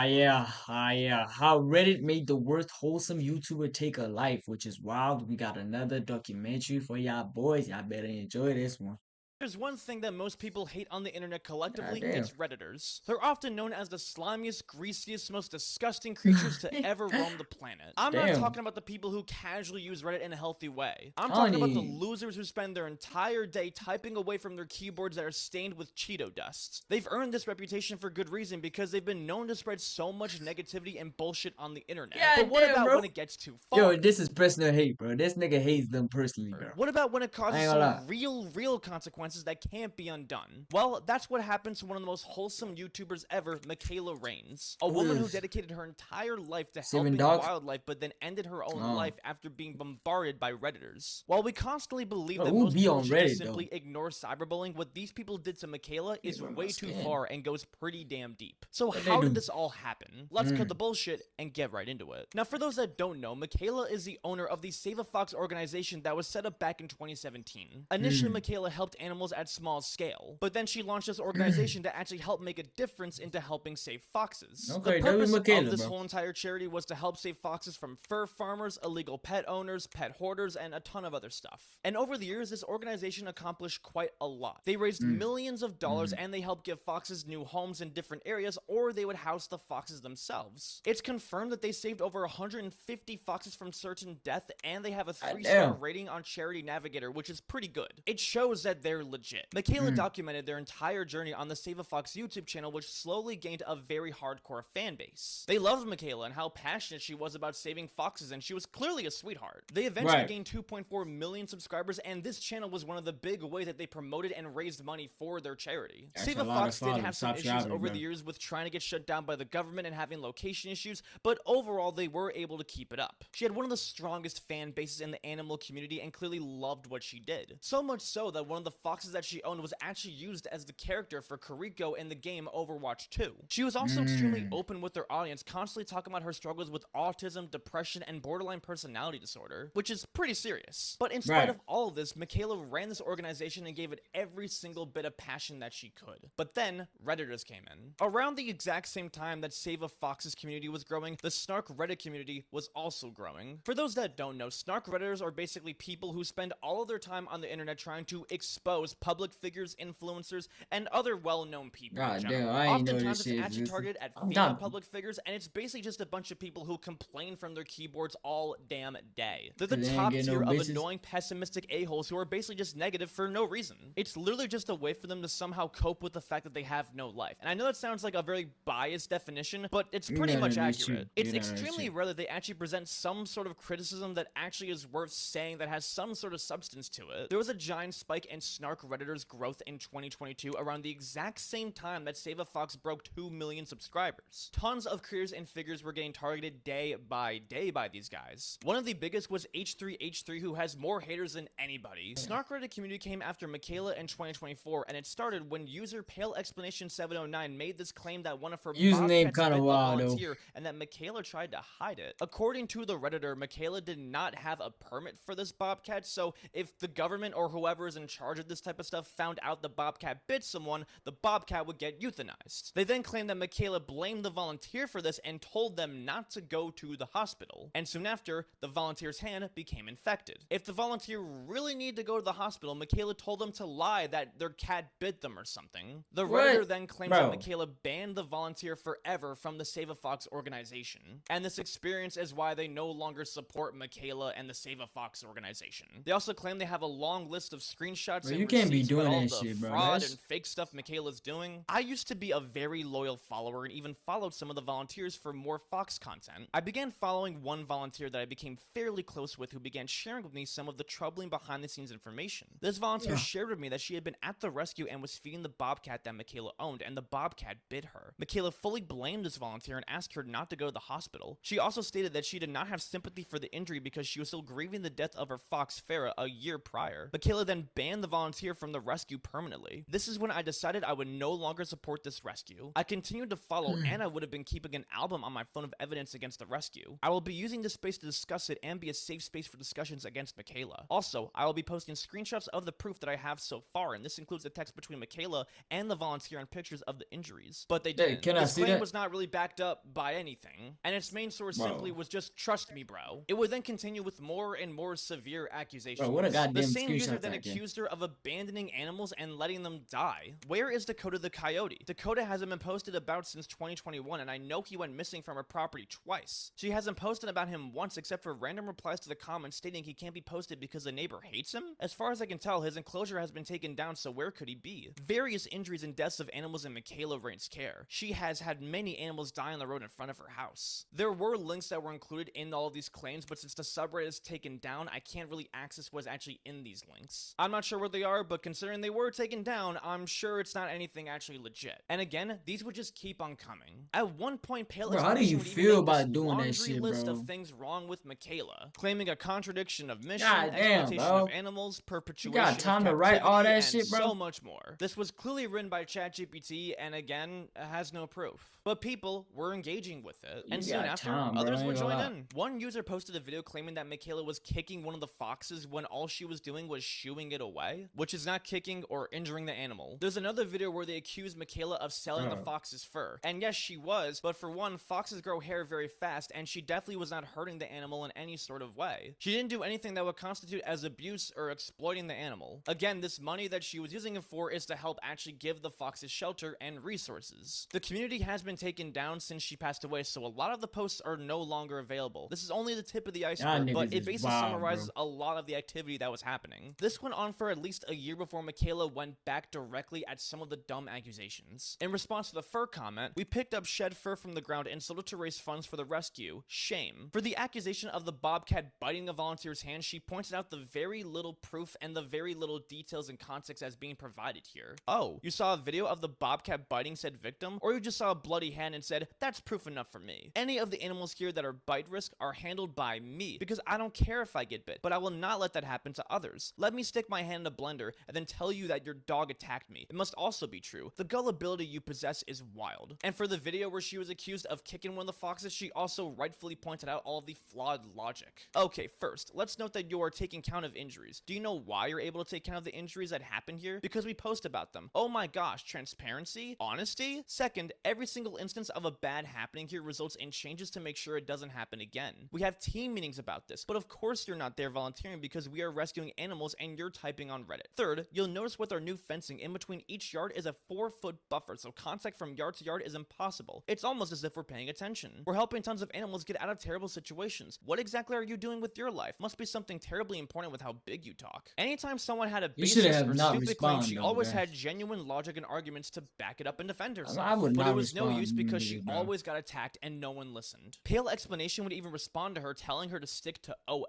yeah. How Reddit made the worst wholesome YouTuber take a life, which is wild. We got another documentary for y'all boys. Y'all better enjoy this one. There's one thing that most people hate on the internet God collectively, damn. it's Redditors. They're often known as the slimiest, greasiest, most disgusting creatures to ever roam the planet. I'm not Damn. talking about the people who casually use Reddit in a healthy way. I'm talking about the Tony. losers who spend their entire day typing away from their keyboards that are stained with Cheeto dust. They've earned this reputation for good reason because they've been known to spread so much negativity and bullshit on the internet. But God what damn, about bro. when it gets too Yo, far? this is personal hate, bro. This nigga hates them personally, bro. What about when it I causes ain't gonna lie. some real consequences that can't be undone? Well, that's what happened to one of the most wholesome YouTubers ever, Michaela Reigns. A woman who Ugh. dedicated her entire life to Saving helping dogs? wildlife, but then ended her own Oh. life after being bombarded by Redditors. While we constantly believe Bro, that who most be people on should just Reddit, though? simply ignore cyberbullying, what these people did to Michaela is bro, my way too skin. far and goes pretty damn deep. So What they how do? did this all happen? Let's cut the bullshit and get right into it. Now, for those that don't know, Michaela is the owner of the Save a Fox organization that was set up back in 2017. Initially, Michaela helped animals at small scale, but then she launched this organization to actually help make a difference into helping save foxes. Okay, The that was purpose Michaela, of this bro. whole entire charity was to help save foxes from fur farmers, illegal pet owners, pet hoarders, and a ton of other stuff. And over the years, this organization accomplished quite a lot. They raised millions of dollars and they helped give foxes new homes in different areas, or they would house the foxes themselves. It's confirmed that they saved over 150 foxes from certain death, and they have a 3-star damn. rating on Charity Navigator, which is pretty good. It shows that they're legit. Michaela documented their entire journey on the Save a Fox YouTube channel, which slowly gained a very hardcore fan base. They loved Michaela and how passionate she was about saving foxes, and she was clearly a sweetheart. They eventually Right. gained 2.4 million subscribers, and this channel was one of the big ways that they promoted and raised money for their charity. That's Save a a lot of Fox did followers. have some Stop issues shopping, over bro. the years with trying to get shut down by the government and having location issues, but overall they were able to keep it up. She had one of the strongest fan bases in the animal community and clearly loved what she did. So much so that one of the foxes that she owned was actually used as the character for Kiriko in the game Overwatch 2. She was also extremely open with her audience, constantly talking about her struggles with autism, depression, and borderline personality disorder, which is pretty serious. But in spite Right. of all of this, Michaela ran this organization and gave it every single bit of passion that she could. But then, Redditors came in. Around the exact same time that Save a Fox's community was growing, the Snark Reddit community was also growing. For those that don't know, Snark Redditors are basically people who spend all of their time on the internet trying to expose public figures, influencers, and other well-known people in God general. damn, I ain't know Oftentimes, this it's shit actually existed. targeted at I'm female done. public figures, and it's basically just a bunch of people who complain from their keyboards all damn day. They're the They ain't top getting no tier of bitches. annoying, pessimistic a-holes who are basically just negative for no reason. It's literally just a way for them to somehow cope with the fact that they have no life. And I know that sounds like a very biased definition, but it's pretty No, much no, that's accurate. true. It's Yeah, no, that's extremely true. rare that they actually present some sort of criticism that actually is worth saying, that has some sort of substance to it. There was a giant spike in Snark Redditors' growth in 2022 around the exact same time that Save a Fox broke 2 million subscribers. Tons of creators and figures were getting targeted day by these guys. One of the biggest was H3H3, who has more haters than anybody. Snark Reddit community came after Michaela in 2024, and it started when user Pale Explanation 709 made this claim that one of her Username bobcats kinda bit a wild, though. volunteer, and that Michaela tried to hide it. According to the Redditor, Michaela did not have a permit for this bobcat, so if the government or whoever is in charge of this type of stuff found out the bobcat bit someone, the bobcat would get euthanized. They then claimed that Michaela blamed the volunteer for this and told them not to go to the hospital. And soon after, the volunteer's hand became infected. If the volunteer really needed to go to the hospital, Michaela told them to lie that their cat bit them or something. The What? Redditor then claims that Bro. Michaela banned the volunteer forever from the Save a Fox organization. And this experience is why they no longer support Michaela and the Save a Fox organization. They also claim they have a long list of screenshots Bro, and you can't be receipts about doing all that the shit, bro. fraud That's- and fake stuff Michaela's doing. I used to be a very loyal follower and even followed some of the volunteers for more Fox content. I began following one volunteer that I became fairly close with, who began sharing with me some of the troubling behind the scenes information. This volunteer shared with me that she had been at the rescue and was feeding the bobcat that Michaela owned, and the bobcat bit her. Michaela fully blamed this volunteer and asked her not to go to the hospital. She also stated that she did not have sympathy for the injury because she was still grieving the death of her fox Farah a year prior. Michaela then banned the volunteer volunteer from the rescue permanently. This is when I decided I would no longer support this rescue. I continued to follow and I would have been keeping an album on my phone of evidence against the rescue. I will be using this space to discuss it and be a safe space for discussions against Michaela. Also, I will be posting screenshots of the proof that I have so far, and this includes the text between Michaela and the volunteer and pictures of the injuries. But they didn't. Can I This see claim that? was not really backed up by anything, and its main source Bro. simply was just trust me, bro. It would then continue with more and more severe accusations. Bro, what a goddamn the same user screenshot then that, accused her of abandoning animals and letting them die. Where is Dakota the Coyote? Dakota hasn't been posted about since 2021, and I know he went missing from her property twice. She hasn't posted about him once except for random replies to the comments stating he can't be posted because the neighbor hates him. As far as I can tell, his enclosure has been taken down, so where could he be? Various injuries and deaths of animals in Michaela Rain's care. She has had many animals die on the road in front of her house. There were links that were included in all of these claims, but since the subreddit is taken down, I can't really access what's actually in these links. I'm not sure where they are, but considering they were taken down, I'm sure it's not anything actually legit. And again, these would just keep on coming. At one point, Pale Bro, how do you would even feel make this about doing that laundry shit, list bro? of things wrong with Michaela, claiming a contradiction of mission, God damn, exploitation bro. of animals, perpetuation got time to write all that shit, bro? so much more. This was clearly written by ChatGPT, and again, has no proof. But people were engaging with it, and You soon got after, time, bro, others I would ain't gonna join lie. in. One user posted a video claiming that Michaela was kicking one of the foxes when all she was doing was shooing it away, which is not kicking or injuring the animal. There's another video where they accused Michaela of selling the fox's fur, and yes, she was, but for one, foxes grow hair very fast, and she definitely was not hurting the animal in any sort of way. She didn't do anything that would constitute as abuse or exploiting the animal. Again, this money that she was using it for is to help actually give the foxes shelter and resources. The community has been taken down since she passed away, so a lot of the posts are no longer available. This is only the tip of the iceberg, niggas but it is basically wild, summarizes bro. a lot of the activity that was happening. This went on for at least a year before Michaela went back directly at some of the dumb accusations. In response to the fur comment, we picked up shed fur from the ground and sold it to raise funds for the rescue. Shame. For the accusation of the bobcat biting a volunteer's hand, she pointed out the very little proof and the very little details and context as being provided here. Oh, you saw a video of the bobcat biting said victim? Or you just saw a bloody hand and said, that's proof enough for me. Any of the animals here that are bite risk are handled by me, because I don't care if I get bit, but I will not let that happen to others. Let me stick my hand in a blender and then tell you that your dog attacked me. It must also be true. The gullibility you possess is wild. And for the video where she was accused of kicking one of the foxes, she also rightfully pointed out all of the flawed logic. Okay, first, let's note that you are taking count of injuries. Do you know why you're able to take count of the injuries that happened here? Because we post about them. Oh my gosh, transparency? Honesty? Second, every single instance of a bad happening here results in changes to make sure it doesn't happen again. We have team meetings about this, but of course you're not there volunteering because we are rescuing animals and you're typing on Reddit. Third, you'll notice with our new fencing, in between each yard is a 4-foot buffer, so contact from yard to yard is impossible. It's almost as if we're paying attention. We're helping tons of animals get out of terrible situations. What exactly are you doing with your life? Must be something terribly important with how big you talk. Anytime someone had a You should basis have or not stupid claim, she responded, always though, had genuine logic and arguments to back it up and defend herself. I would But not it was no respond use because she immediately, bro. always got attacked and no one listened. Pale Explanation would even respond to her, telling her to stick to OF.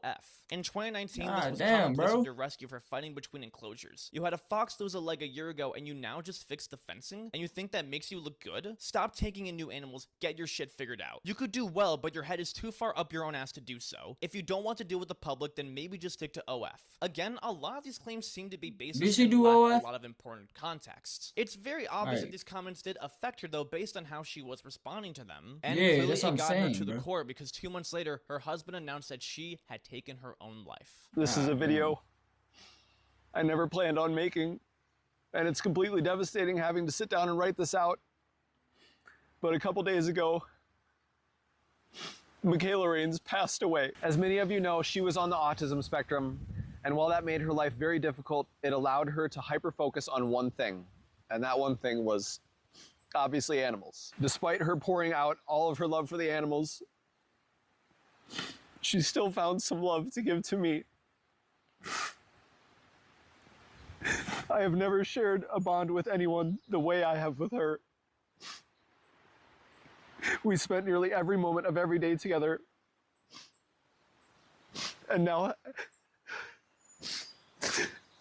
In 2019, this God was damn, commonplace bro. with your rescue for fighting between enclosures. You had a fox lose a leg a year ago and you now just fixed the fencing? And you think that makes you look good? Stop taking in new animals, get your shit figured out. You could do well, but your head is too far up your own ass to do so. If you don't want to deal with the public, then maybe just stick to OF. Again, a lot of these claims seem to be Did baseless she and do lack OF? a lot of important context. It's very obvious that Right. these comments did affect her though, based on how she was responding to them. And Yeah, clearly that's what it I'm got her saying, to the bro. core because 2 months later, her husband announced that she had taken her own life. This is a video I never planned on making, and it's completely devastating having to sit down and write this out. But a couple days ago, Michaela Rains passed away. As many of you know, she was on the autism spectrum, and while that made her life very difficult, it allowed her to hyper-focus on one thing, and that one thing was obviously animals. Despite her pouring out all of her love for the animals, she still found some love to give to me. I have never shared a bond with anyone the way I have with her. We spent nearly every moment of every day together. And now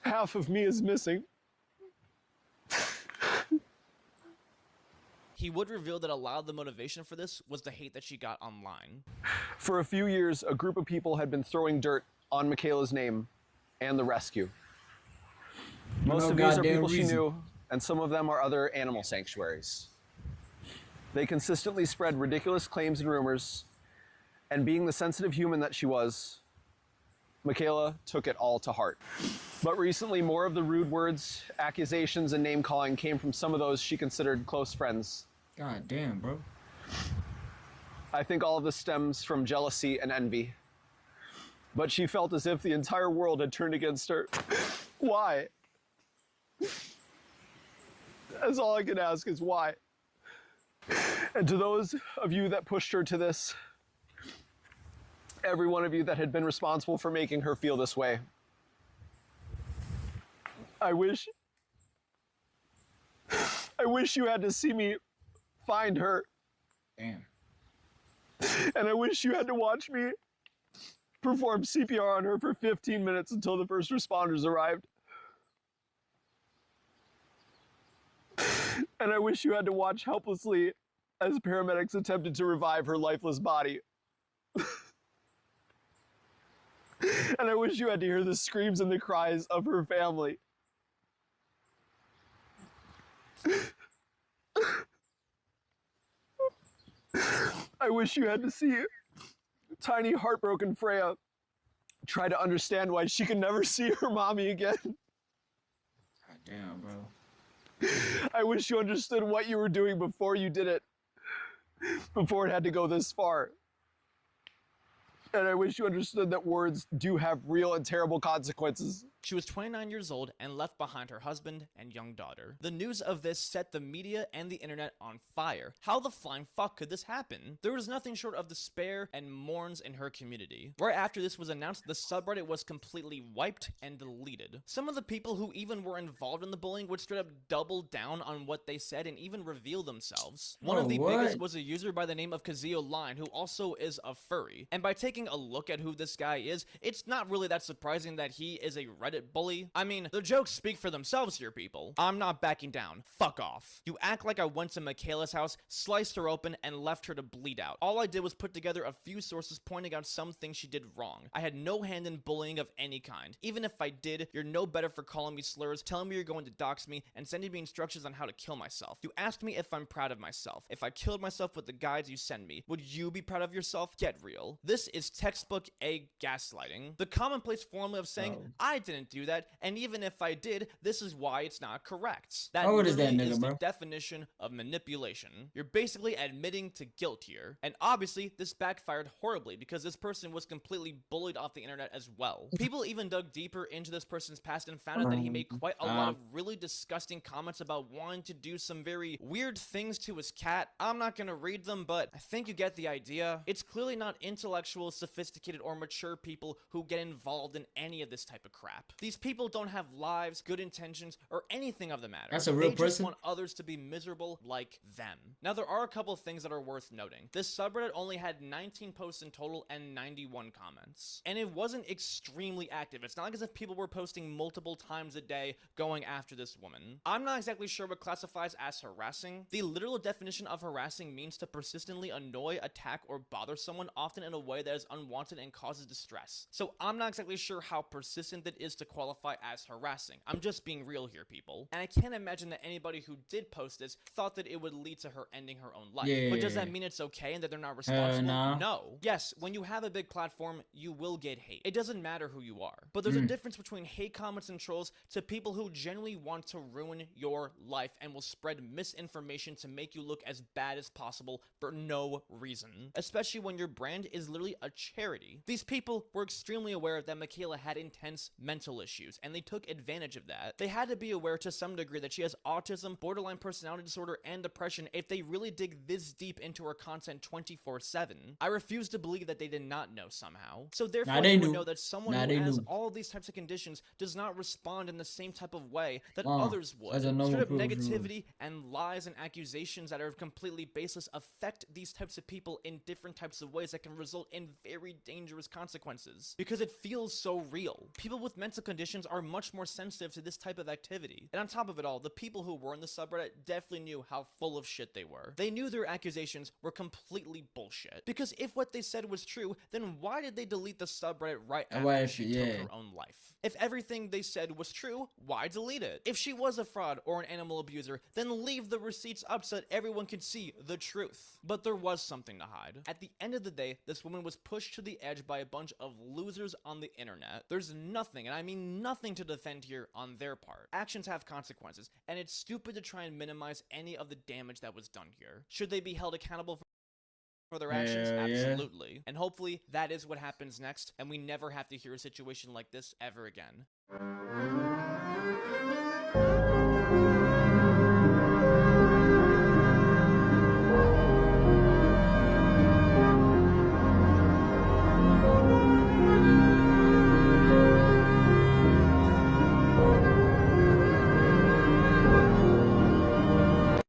half of me is missing. He would reveal that a lot of the motivation for this was the hate that she got online. For a few years, a group of people had been throwing dirt on Michaela's name and the rescue. Most No of these are goddamn people she reason. knew, and some of them are other animal sanctuaries. They consistently spread ridiculous claims and rumors, and being the sensitive human that she was, Michaela took it all to heart. But recently, more of the rude words, accusations, and name-calling came from some of those she considered close friends. God damn, bro. I think all of this stems from jealousy and envy. But she felt as if the entire world had turned against her. Why? That's all I can ask is why. And to those of you that pushed her to this, every one of you that had been responsible for making her feel this way, I wish you had to see me find her, Damn. and I wish you had to watch me perform CPR on her for 15 minutes until the first responders arrived. And I wish you had to watch helplessly as paramedics attempted to revive her lifeless body. And I wish you had to hear the screams and the cries of her family. I wish you had to see tiny, heartbroken Freya try to understand why she could never see her mommy again. God damn, bro. I wish you understood what you were doing before you did it, before it had to go this far. And I wish you understood that words do have real and terrible consequences. She was 29 years old and left behind her husband and young daughter. The news of this set the media and the internet on fire. How the flying fuck could this happen? There was nothing short of despair and mourns in her community. Right after this was announced, the subreddit was completely wiped and deleted. Some of the people who even were involved in the bullying would straight up double down on what they said and even reveal themselves. One of the biggest was a user by the name of Kazio Line, who also is a furry. And by taking a look at who this guy is, it's not really that surprising that he is a Reddit bully. I mean, the jokes speak for themselves here, people. I'm not backing down. Fuck off. You act like I went to Michaela's house, sliced her open, and left her to bleed out. All I did was put together a few sources pointing out some things she did wrong. I had no hand in bullying of any kind. Even if I did, you're no better for calling me slurs, telling me you're going to dox me, and sending me instructions on how to kill myself. You asked me if I'm proud of myself. If I killed myself with the guides you send me, would you be proud of yourself? Get real. This is textbook A gaslighting. The commonplace formula of saying, I didn't do that, and even if I did, this is why it's not correct. That How old is that literally nigga, is bro? the definition of manipulation. You're basically admitting to guilt here. And obviously, this backfired horribly because this person was completely bullied off the internet as well. People even dug deeper into this person's past and found out that he made quite a lot of really disgusting comments about wanting to do some very weird things to his cat. I'm not gonna read them, but I think you get the idea. It's clearly not intellectual, sophisticated, or mature people who get involved in any of this type of crap. These people don't have lives, good intentions, or anything of the matter. That's a real They just person? want others to be miserable like them. Now, there are a couple of things that are worth noting. This subreddit only had 19 posts in total and 91 comments. And it wasn't extremely active. It's not like as if people were posting multiple times a day going after this woman. I'm not exactly sure what classifies as harassing. The literal definition of harassing means to persistently annoy, attack, or bother someone, often in a way that is unwanted and causes distress. So I'm not exactly sure how persistent it is to qualify as harassing. I'm just being real here, people. And I can't imagine that anybody who did post this thought that it would lead to her ending her own life. Yeah. But does that mean it's okay and that they're not responsible? nah. No. Yes, when you have a big platform, you will get hate. It doesn't matter who you are. But there's a difference between hate comments and trolls to people who genuinely want to ruin your life and will spread misinformation to make you look as bad as possible for no reason. Especially when your brand is literally a charity. These people were extremely aware that Michaela had intense mental issues, and they took advantage of that. They had to be aware to some degree that she has autism, borderline personality disorder, and depression if they really dig this deep into her content 24/7. I refuse to believe that they did not know somehow. So therefore, they they would knew. know that someone Nah, who they has knew. all these types of conditions does not respond in the same type of way that Wow, others would. as a normal Straight up person would. negativity and lies and accusations that are completely baseless affect these types of people in different types of ways that can result in very dangerous consequences because it feels so real. People with mental mental conditions are much more sensitive to this type of activity. And on top of it all, the people who were in the subreddit definitely knew how full of shit they were. They knew their accusations were completely bullshit. Because if what they said was true, then why did they delete the subreddit right after she took her own life? If everything they said was true, why delete it? If she was a fraud or an animal abuser, then leave the receipts up so that everyone can see the truth. But there was something to hide. At the end of the day, this woman was pushed to the edge by a bunch of losers on the internet. There's nothing, and I mean nothing, to defend here on their part. Actions have consequences, and it's stupid to try and minimize any of the damage that was done here. Should they be held accountable for their actions? Absolutely. And hopefully that is what happens next, and we never have to hear a situation like this ever again.